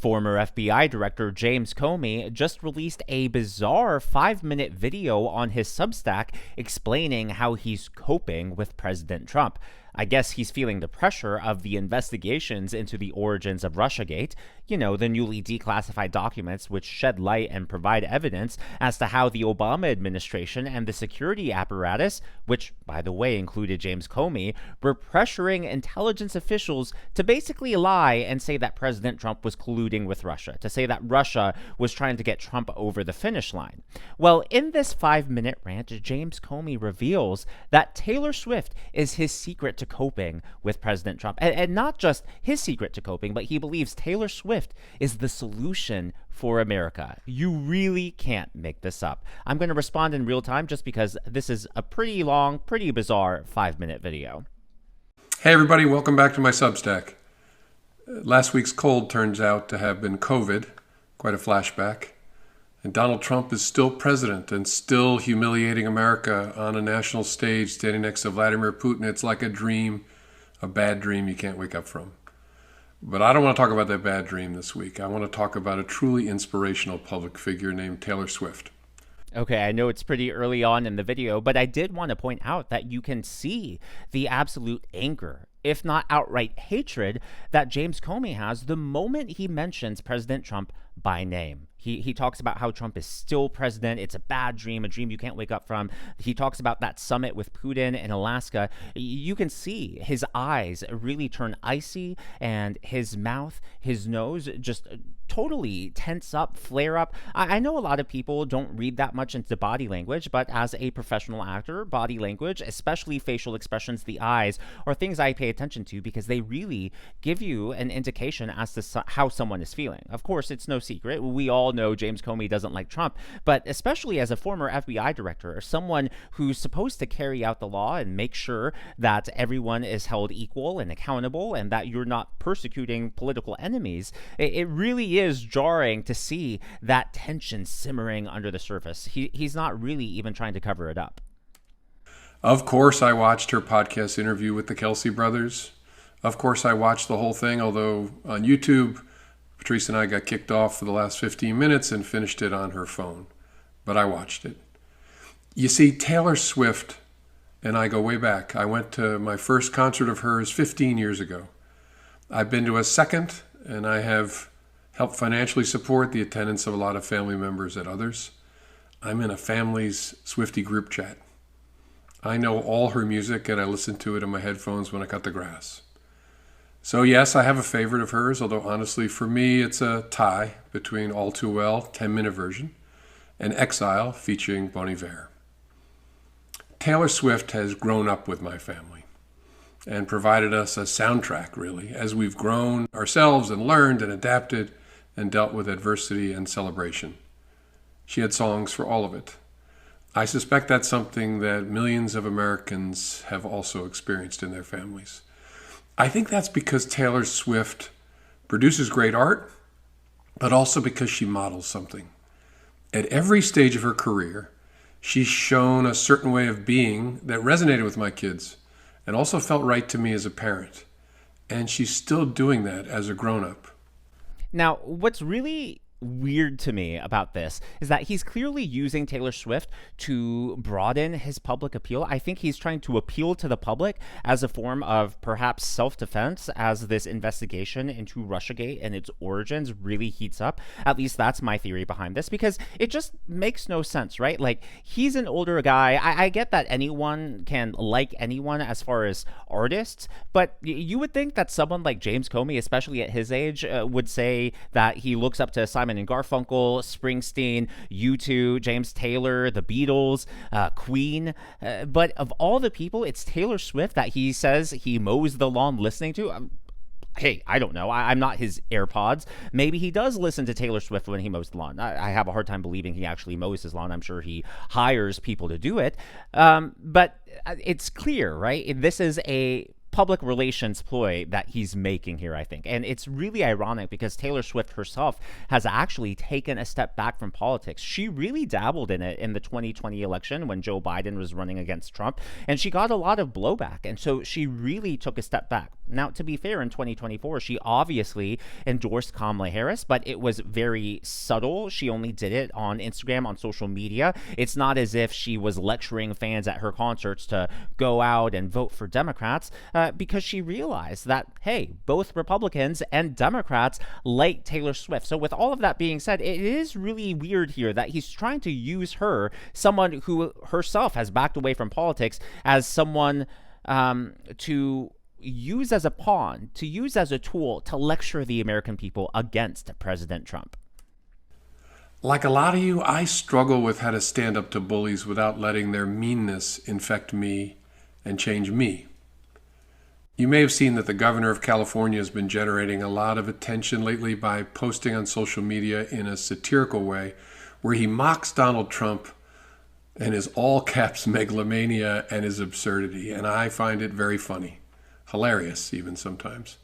Former FBI Director James Comey just released a bizarre 5-minute video on his Substack explaining how he's coping with President Trump. I guess he's feeling the pressure of the investigations into the origins of Russiagate, the newly declassified documents which shed light and provide evidence as to how the Obama administration and the security apparatus, which, by the way, included James Comey, were pressuring intelligence officials to basically lie and say that President Trump was colluding with Russia, to say that Russia was trying to get Trump over the finish line. Well, in this 5-minute rant, James Comey reveals that Taylor Swift is his secret to coping with President Trump. And not just his secret to coping, but he believes Taylor Swift is the solution for America. You really can't make this up. I'm going to respond in real time just because this is a pretty long, pretty bizarre 5-minute video. Hey everybody, welcome back to my Substack. Last week's cold turns out to have been COVID, quite a flashback. And Donald Trump is still president and still humiliating America on a national stage, standing next to Vladimir Putin. It's like a dream, a bad dream you can't wake up from. But I don't want to talk about that bad dream this week. I want to talk about a truly inspirational public figure named Taylor Swift. Okay, I know it's pretty early on in the video, but I did want to point out that you can see the absolute anger, if not outright hatred, that James Comey has the moment he mentions President Trump by name. He talks about how Trump is still president. It's a bad dream, a dream you can't wake up from. He talks about that summit with Putin in Alaska. You can see his eyes really turn icy and his mouth, his nose just totally tense up, flare up. I know a lot of people don't read that much into body language, but as a professional actor, body language, especially facial expressions, the eyes, are things I pay attention to because they really give you an indication as to how someone is feeling. Of course, it's no secret. We all know James Comey doesn't like Trump, but especially as a former FBI director, or someone who's supposed to carry out the law and make sure that everyone is held equal and accountable and that you're not persecuting political enemies, it really is jarring to see that tension simmering under the surface. He's not really even trying to cover it up. Of course, I watched her podcast interview with the Kelsey brothers. Of course, I watched the whole thing, although on YouTube, Patrice and I got kicked off for the last 15 minutes and finished it on her phone. But I watched it. You see, Taylor Swift and I go way back. I went to my first concert of hers 15 years ago. I've been to a second, and I have helped financially support the attendance of a lot of family members at others. I'm in a family's Swiftie group chat. I know all her music, and I listen to it in my headphones when I cut the grass. So yes, I have a favorite of hers, although honestly for me it's a tie between All Too Well, 10-minute version, and Exile featuring Bon Iver. Taylor Swift has grown up with my family and provided us a soundtrack, really, as we've grown ourselves and learned and adapted and dealt with adversity and celebration. She had songs for all of it. I suspect that's something that millions of Americans have also experienced in their families. I think that's because Taylor Swift produces great art, but also because she models something. At every stage of her career, she's shown a certain way of being that resonated with my kids and also felt right to me as a parent. And she's still doing that as a grown-up. Now, what's really weird to me about this is that he's clearly using Taylor Swift to broaden his public appeal. I think he's trying to appeal to the public as a form of perhaps self-defense as this investigation into Russiagate and its origins really heats up. At least that's my theory behind this, because it just makes no sense, right? Like, he's an older guy. I get that anyone can like anyone as far as artists, but you would think that someone like James Comey, especially at his age, would say that he looks up to Simon and Garfunkel, Springsteen, U2, James Taylor, the Beatles, Queen. But of all the people, it's Taylor Swift that he says he mows the lawn listening to. Hey, I don't know. I'm not his AirPods. Maybe he does listen to Taylor Swift when he mows the lawn. I have a hard time believing he actually mows his lawn. I'm sure he hires people to do it. But it's clear, right? This is a public relations ploy that he's making here, I think. And it's really ironic because Taylor Swift herself has actually taken a step back from politics. She really dabbled in it in the 2020 election when Joe Biden was running against Trump, and she got a lot of blowback. And so she really took a step back. Now, to be fair, in 2024, she obviously endorsed Kamala Harris, but it was very subtle. She only did it on Instagram, on social media. It's not as if she was lecturing fans at her concerts to go out and vote for Democrats, because she realized that, hey, both Republicans and Democrats like Taylor Swift. So with all of that being said, it is really weird here that he's trying to use her, someone who herself has backed away from politics, as someone to use as a pawn, to use as a tool to lecture the American people against President Trump. Like a lot of you, I struggle with how to stand up to bullies without letting their meanness infect me and change me. You may have seen that the governor of California has been generating a lot of attention lately by posting on social media in a satirical way where he mocks Donald Trump and his all-caps megalomania and his absurdity. And I find it very funny, hilarious even sometimes.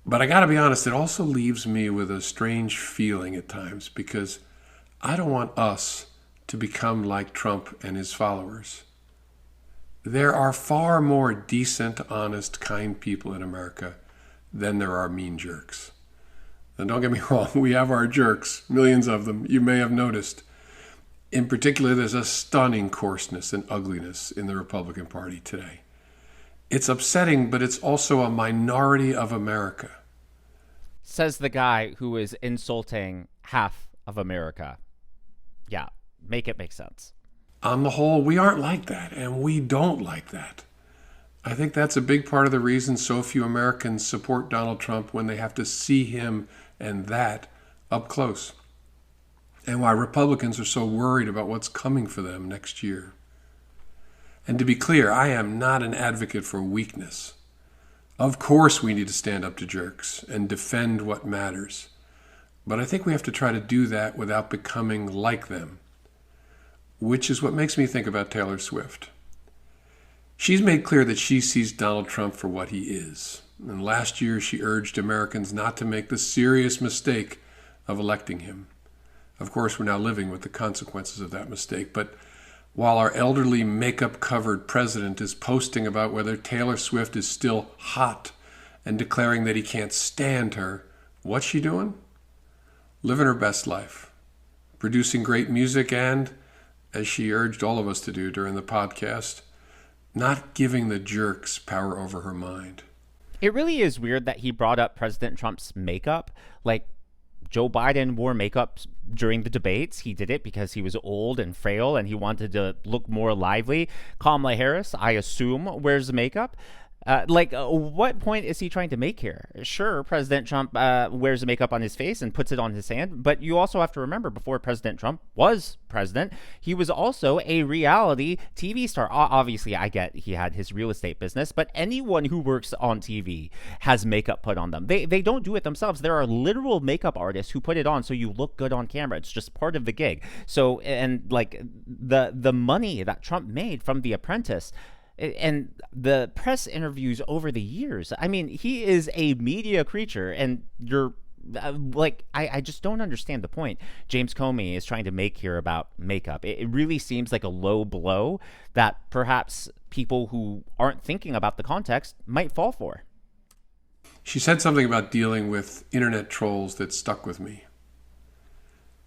But I gotta be honest, it also leaves me with a strange feeling at times because I don't want us to become like Trump and his followers. There are far more decent, honest, kind people in America than there are mean jerks. And don't get me wrong, we have our jerks, millions of them, you may have noticed. In particular, there's a stunning coarseness and ugliness in the Republican Party today. It's upsetting, but it's also a minority of America. Says the guy who is insulting half of America. Yeah, make it make sense. On the whole, we aren't like that, and we don't like that. I think that's a big part of the reason so few Americans support Donald Trump when they have to see him and that up close, and why Republicans are so worried about what's coming for them next year. And to be clear, I am not an advocate for weakness. Of course we need to stand up to jerks and defend what matters. But I think we have to try to do that without becoming like them, which is what makes me think about Taylor Swift. She's made clear that she sees Donald Trump for what he is. And last year she urged Americans not to make the serious mistake of electing him. Of course, we're now living with the consequences of that mistake, but while our elderly makeup-covered president is posting about whether Taylor Swift is still hot and declaring that he can't stand her, what's she doing? Living her best life, producing great music and, as she urged all of us to do during the podcast, not giving the jerks power over her mind. It really is weird that he brought up President Trump's makeup. Like, Joe Biden wore makeup during the debates. He did it because he was old and frail and he wanted to look more lively. Kamala Harris, I assume, wears makeup. What point is he trying to make here? Sure, President Trump wears makeup on his face and puts it on his hand, but you also have to remember, before President Trump was president, he was also a reality TV star. Obviously, I get he had his real estate business, but anyone who works on TV has makeup put on them. They don't do it themselves. There are literal makeup artists who put it on so you look good on camera. It's just part of the gig. So, and like the money that Trump made from The Apprentice and the press interviews over the years. I mean, he is a media creature, and you're I just don't understand the point James Comey is trying to make here about makeup. It really seems like a low blow that perhaps people who aren't thinking about the context might fall for. She said something about dealing with internet trolls that stuck with me.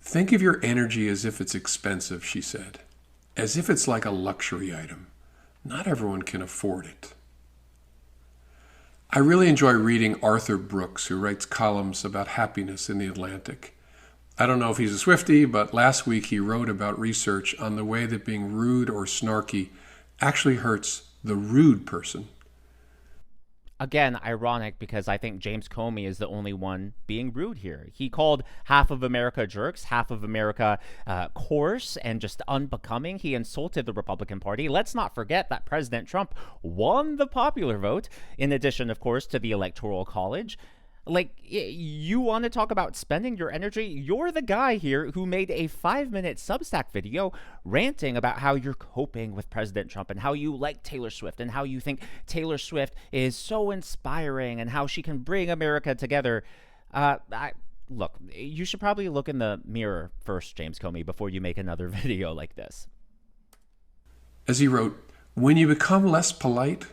Think of your energy as if it's expensive, she said, as if it's like a luxury item. Not everyone can afford it. I really enjoy reading Arthur Brooks, who writes columns about happiness in The Atlantic. I don't know if he's a Swiftie, but last week he wrote about research on the way that being rude or snarky actually hurts the rude person. Again, ironic, because I think James Comey is the only one being rude here. He called half of America jerks, half of America coarse and just unbecoming. He insulted the Republican Party. Let's not forget that President Trump won the popular vote, in addition, of course, to the Electoral College. Like, you want to talk about spending your energy? You're the guy here who made a 5-minute Substack video ranting about how you're coping with President Trump and how you like Taylor Swift and how you think Taylor Swift is so inspiring and how she can bring America together. Look, you should probably look in the mirror first, James Comey, before you make another video like this. As he wrote, when you become less polite,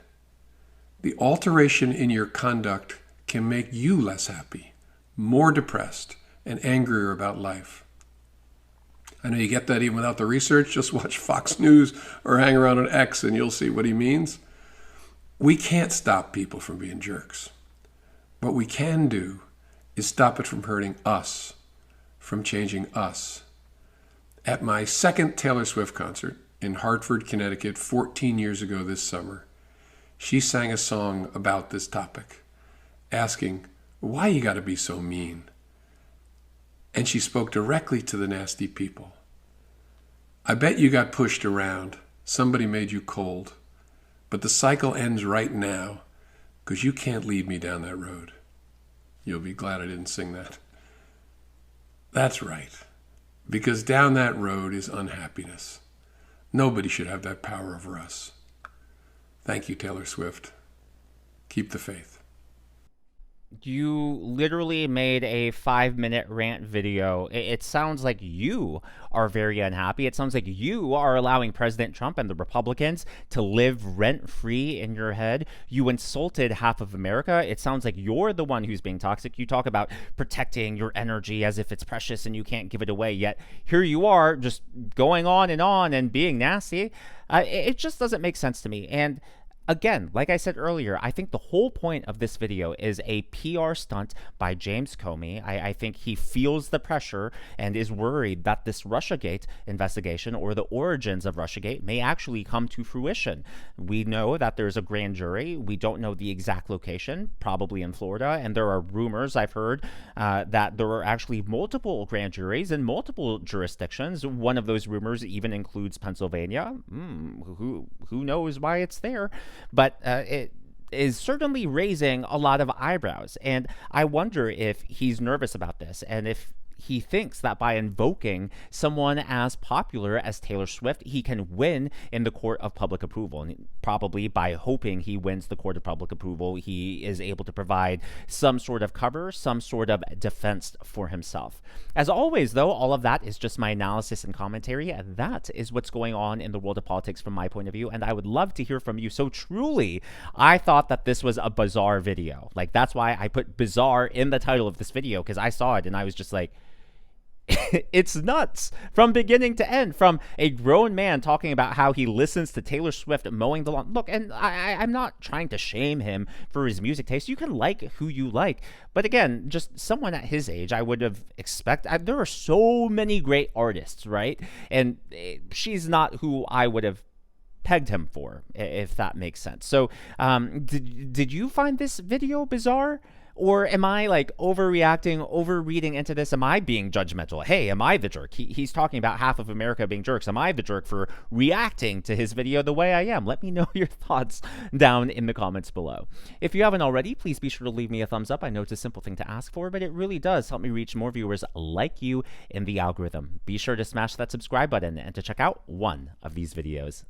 the alteration in your conduct can make you less happy, more depressed, and angrier about life. I know you get that even without the research. Just watch Fox News or hang around on X and you'll see what he means. We can't stop people from being jerks. What we can do is stop it from hurting us, from changing us. At my second Taylor Swift concert in Hartford, Connecticut, 14 years ago this summer, she sang a song about this topic, asking, why you gotta be so mean? And she spoke directly to the nasty people. I bet you got pushed around. Somebody made you cold. But the cycle ends right now, because you can't lead me down that road. You'll be glad I didn't sing that. That's right, because down that road is unhappiness. Nobody should have that power over us. Thank you, Taylor Swift. Keep the faith. You literally made a 5-minute rant video. It sounds like you are very unhappy. It sounds like you are allowing President Trump and the Republicans to live rent-free in your head. You insulted half of America. It sounds like you're the one who's being toxic. You talk about protecting your energy as if it's precious and you can't give it away. Yet here you are just going on and being nasty. It just doesn't make sense to me. And again, like I said earlier, I think the whole point of this video is a PR stunt by James Comey. I think he feels the pressure and is worried that this Russiagate investigation or the origins of Russiagate may actually come to fruition. We know that there's a grand jury. We don't know the exact location, probably in Florida. And there are rumors I've heard that there are actually multiple grand juries in multiple jurisdictions. One of those rumors even includes Pennsylvania. Who knows why it's there? But it is certainly raising a lot of eyebrows. And I wonder if he's nervous about this and if he thinks that by invoking someone as popular as Taylor Swift, he can win in the court of public approval. And probably by hoping he wins the court of public approval, he is able to provide some sort of cover, some sort of defense for himself. As always, though, all of that is just my analysis and commentary. And that is what's going on in the world of politics from my point of view. And I would love to hear from you. So truly, I thought that this was a bizarre video. Like, that's why I put bizarre in the title of this video, because I saw it and I was just like, it's nuts from beginning to end, from a grown man talking about how he listens to Taylor Swift mowing the lawn. Look, and I'm not trying to shame him for his music taste. You can like who you like. But again, just someone at his age, I would have expected. There are so many great artists, right? And she's not who I would have pegged him for, if that makes sense. So did you find this video bizarre? Or am I like overreacting, overreading into this? Am I being judgmental? Hey, am I the jerk? He's talking about half of America being jerks. Am I the jerk for reacting to his video the way I am? Let me know your thoughts down in the comments below. If you haven't already, please be sure to leave me a thumbs up. I know it's a simple thing to ask for, but it really does help me reach more viewers like you in the algorithm. Be sure to smash that subscribe button and to check out one of these videos.